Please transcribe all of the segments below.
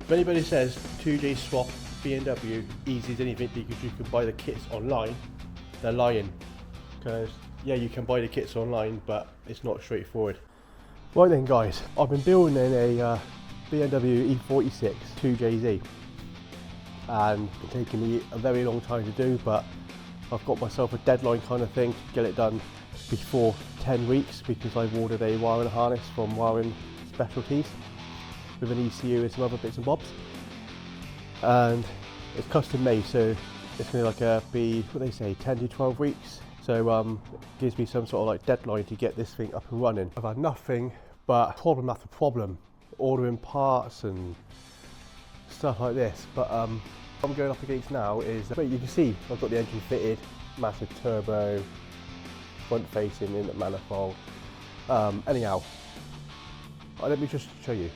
If anybody says 2J swap BMW easy as anything because you can buy the kits online, they're lying. Because yeah, you can buy the kits online, but it's not straightforward. Right then guys, I've been building a BMW E46 2JZ, and it's been taking me a very long time to do, but I've got myself a deadline kind of thing to get it done before 10 weeks because I've ordered a wiring harness from Wiring Specialties with an ECU and some other bits and bobs, and it's custom made, so it's going to be what they say, 10 to 12 weeks. So it gives me some sort of like deadline to get this thing up and running. I've had nothing but problem after problem, ordering parts and stuff like this. But what I'm going up against now is, you can see I've got the engine fitted, massive turbo, front facing in the manifold. Anyhow, let me just show you.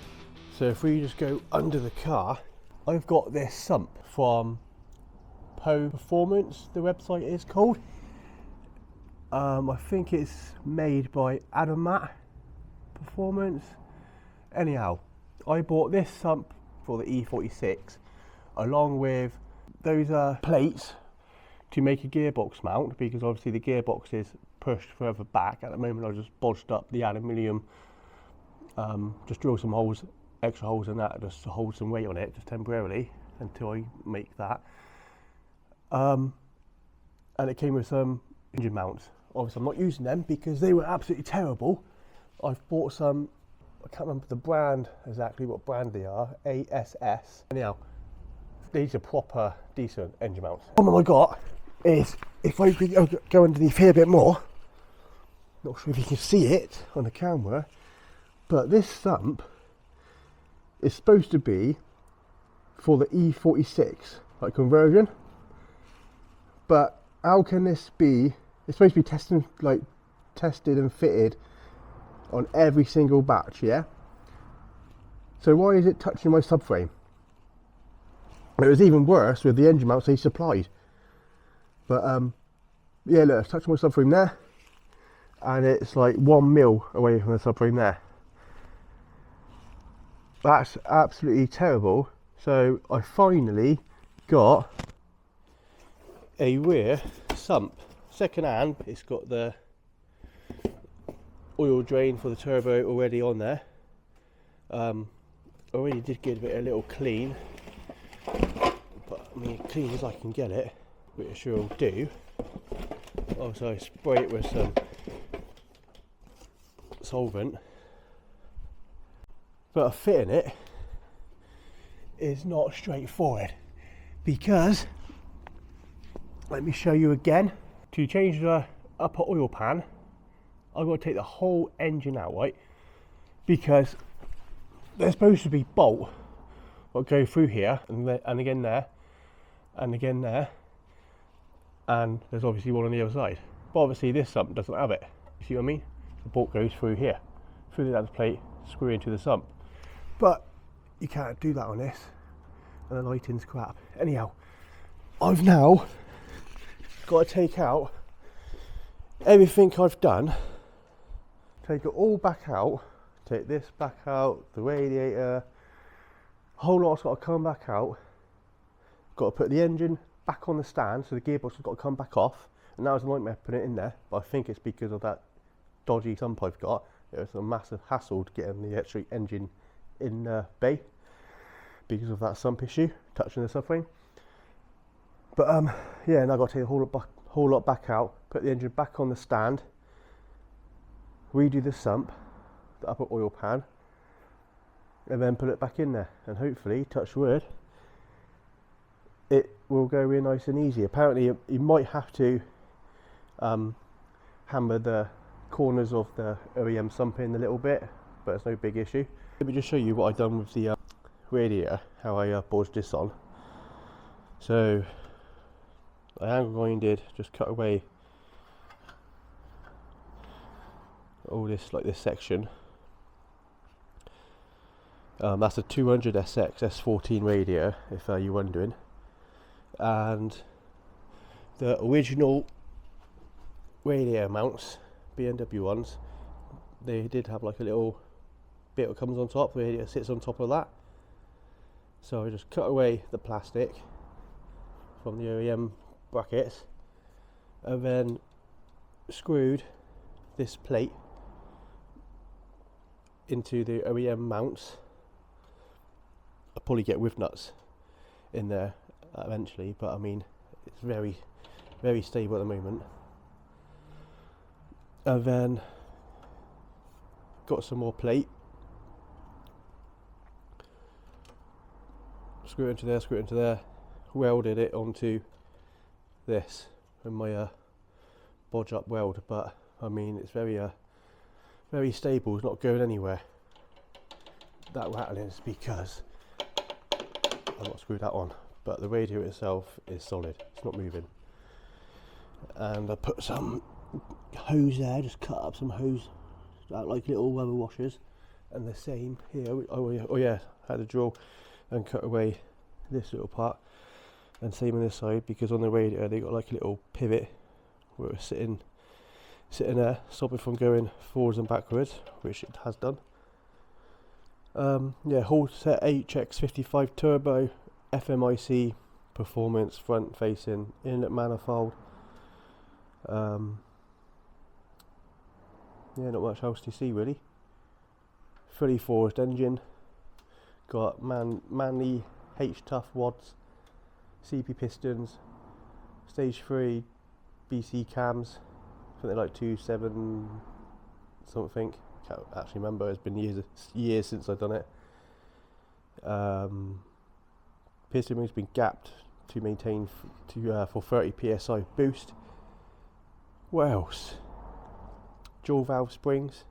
So if we just go under the car, I've got this sump from Performance, the website is called. I think it's made by Adamat Performance. Anyhow, I bought this sump for the E46 along with those plates to make a gearbox mount, because obviously the gearbox is pushed further back. At the moment I just bodged up the aluminium, just drill some holes, extra holes in that just to hold some weight on it just temporarily until I make that. And it came with some engine mounts. Obviously I'm not using them because they were absolutely terrible. I've bought some, I can't remember the brand, exactly what brand they are, ASS. Anyhow, these are proper decent engine mounts. The problem I got is, if I go underneath here a bit more, not sure if you can see it on the camera, but this sump is supposed to be for the E46 like conversion, but how can this be? It's supposed to be tested and fitted on every single batch, yeah? So why is it touching my subframe? It was even worse with the engine mounts they supplied. But yeah, look, it's touching my subframe there, and it's like 1 mil away from the subframe there. That's absolutely terrible. So I finally got a rear sump. Second hand, it's got the oil drain for the turbo already on there. Already did give it a little clean, but I mean clean as I can get it, which I sure will do. Also I spray it with some solvent, but fitting it is not straightforward, because let me show you again. To change the upper oil pan, I've got to take the whole engine out, right? Because there's supposed to be bolt that go through here and again there and again there, and there's obviously one on the other side. But obviously this sump doesn't have it. You see what I mean? The bolt goes through here, through the dance plate, screw into the sump. But you can't do that on this, and the lighting's crap. Anyhow, I've now got to take out everything I've done, take it all back out, take this back out, the radiator, a whole lot's got to come back out. Got to put the engine back on the stand, so the gearbox has got to come back off, and that was a nightmare putting it in there, but I think it's because of that dodgy sump I've got. It was a massive hassle to getting the electric engine in bay because of that sump issue touching the subframe. But yeah, and I've got to take a whole lot back out, put the engine back on the stand, redo the sump, the upper oil pan, and then put it back in there, and hopefully, touch wood, it will go in nice and easy. Apparently you might have to hammer the corners of the OEM sump in a little bit, but it's no big issue. Let me just show you what I've done with the radiator, how I bodged this on. So I angle grinded, just cut away all this, like this section. That's a 200 SX S14 radiator, if you're wondering. And the original radiator mounts, BMW ones, they did have like a little bit that comes on top, the radiator sits on top of that. So I just cut away the plastic from the OEM brackets and then screwed this plate into the OEM mounts. I'll probably get with nuts in there eventually, but I mean it's very, very stable at the moment. And then got some more plate, screw it into there, welded it onto this with my bodge up weld, but I mean it's very very stable, it's not going anywhere. That rattling is because I've not screwed that on, but the radio itself is solid, it's not moving. And I put some hose there, just cut up some hose out like little rubber washers, and the same here. Oh yeah, I had to drill and cut away this little part, and same on this side, because on the radio they got like a little pivot where it's sitting there, stop it from going forwards and backwards, which it has done. Yeah, whole set HX55 turbo, FMIC performance, front facing, inlet manifold. Yeah, not much else to see really. Fully forged engine, got Manly H-Tough wads, CP pistons, stage 3 BC cams, something like 2.7 something, can't actually remember, it's been years since I've done it. Piston ring's been gapped to maintain for 30 psi boost. What else? Dual valve springs,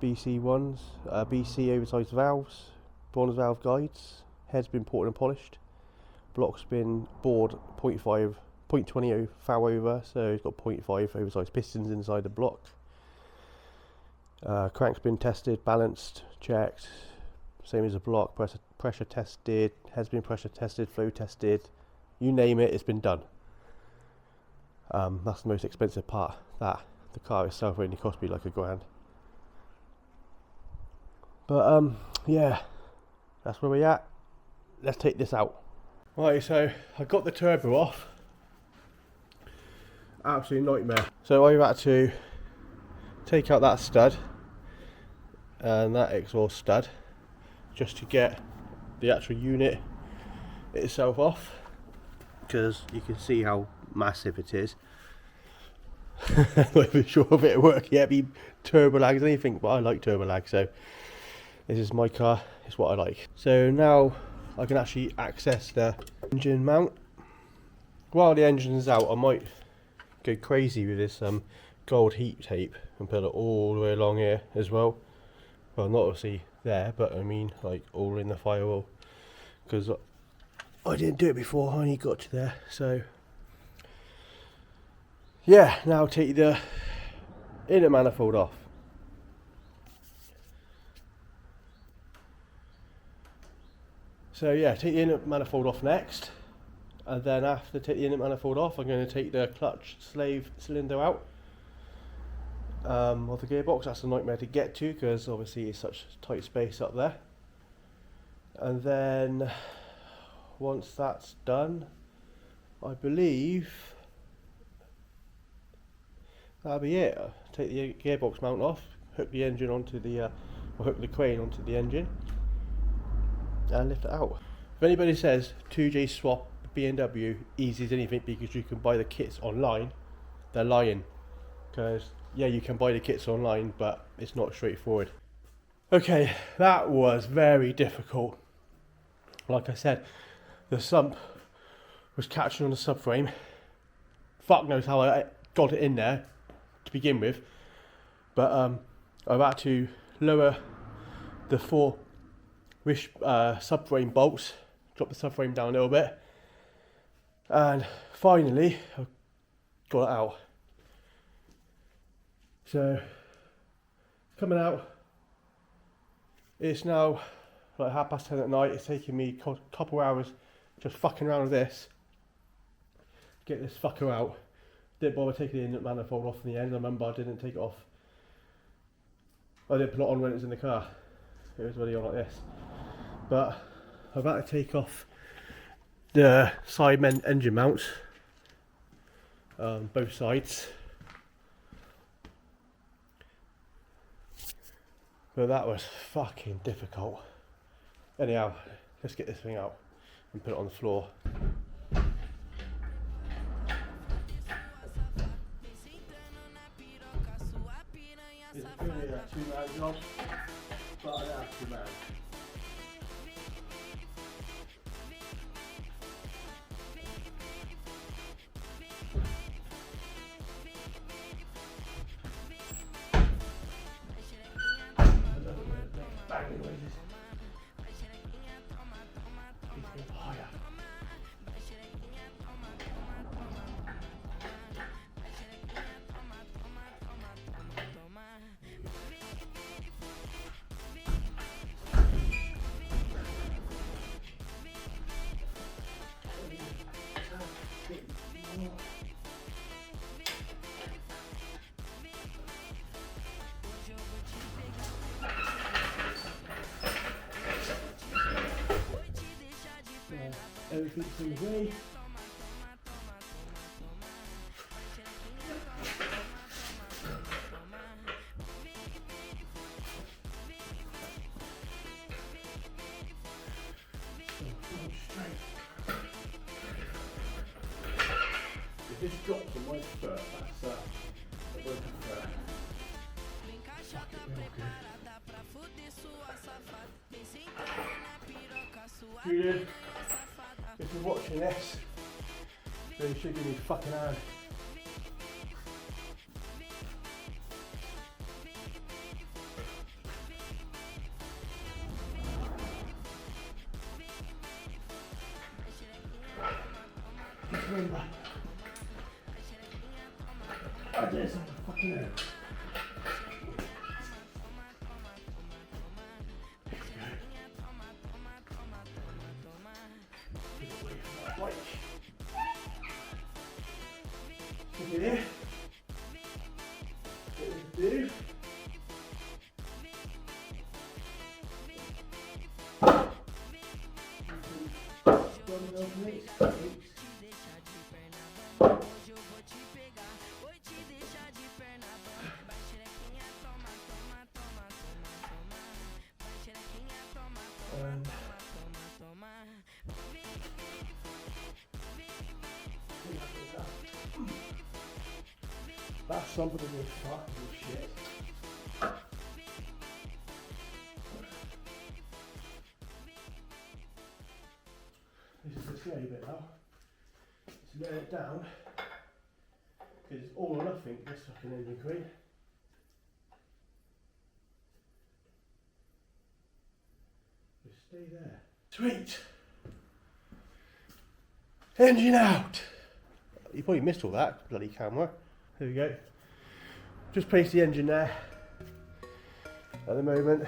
BC ones, BC oversized valves, bronze valve guides, head's been ported and polished, block's been bored 0.20 foul over, so it's got 0.5 oversized pistons inside the block. Crank's been tested, balanced, checked, same as the block, pressure tested, head's been pressure tested, flow tested, you name it, it's been done. That's the most expensive part. That the car itself only cost me like £1,000. But yeah, that's where we're at. Let's take this out. Right, so I got the turbo off. Absolute nightmare. So I've had to take out that stud and that exhaust stud just to get the actual unit itself off, because you can see how massive it is. I'm not even sure if it'll work yet, be turbo lags anything, but I like turbo lag, so this is my car, it's what I like. So now I can actually access the engine mount. While the engine's out, I might go crazy with this gold heat tape and put it all the way along here as well. Well, not obviously there, but I mean like all in the firewall, because I didn't do it before, I only got to there. So yeah, now take the inner manifold off. So yeah, take the inner manifold off next, and then after take the inner manifold off, I'm going to take the clutch slave cylinder out of the gearbox. That's a nightmare to get to because obviously it's such tight space up there. And then once that's done, I believe that'll be it. Take the gearbox mount off, hook the engine onto the, or hook the crane onto the engine, and lift it out. If anybody says 2J swap BMW easy as anything because you can buy the kits online, they're lying. Because yeah, you can buy the kits online, but it's not straightforward. Okay, that was very difficult. Like I said, the sump was catching on the subframe. Fuck knows how I got it in there to begin with, but I've had to lower the 4 subframe bolts, drop the subframe down a little bit, and finally I've got it out. So coming out, it's now like 10:30 at night. It's taking me a couple hours just fucking around with this, get this fucker out. Didn't bother taking the inlet manifold off in the end. I remember I didn't take it off. I didn't put it on when it was in the car. It was already on like this. But I've had to take off the side engine mounts, both sides. But that was fucking difficult. Anyhow, let's get this thing out and put it on the floor. It's really a two-man job, but I don't have two-man. Everything's in the way. If this drops on my foot, that's a broken foot. Fuck it, real good. Julian, if you're watching this, then you should give me a fucking hand. Just remember, I did something fucking out. Here. Do. That's somebody with fucking shit. This is the scary bit now. Let's let it down. Because it's all or nothing, this fucking engine crane. Just stay there. Sweet! Engine out! You probably missed all that, bloody camera. There we go. Just placed the engine there at the moment.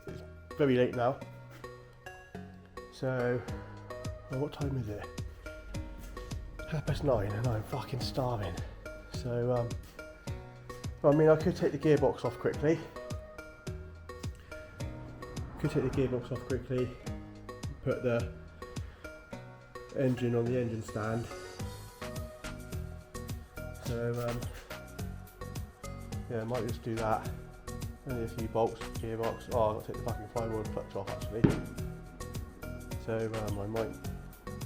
It's very late now. So, well, what time is it? 9:30 and I'm fucking starving. So, I mean, I could take the gearbox off quickly. Put the engine on the engine stand. So yeah, I might just do that. Only a few bolts, gearbox. Oh, I've got to take the fucking firewall and clutch off actually. So I might,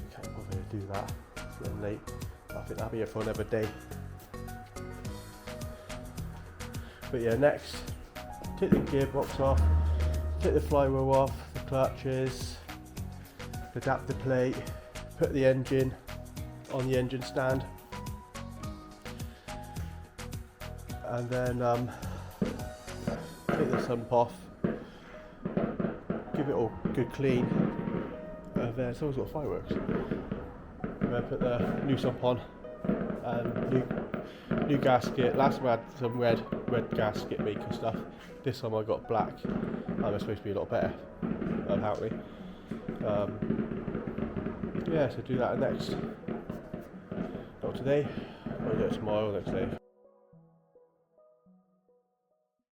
can't bother to do that. It's getting late. I think I'll be here for another day. But yeah, next, take the gearbox off, take the flywheel off, the clutches, the adapter plate, put the engine on the engine stand. And then take the sump off, give it all good clean, and then it's always got fireworks. And then put the new sump on, and new gasket. Last time I had some red gasket maker stuff. This time I got black, and it's supposed to be a lot better, apparently. Yeah, so do that next. Not today, I'll do it tomorrow or next day.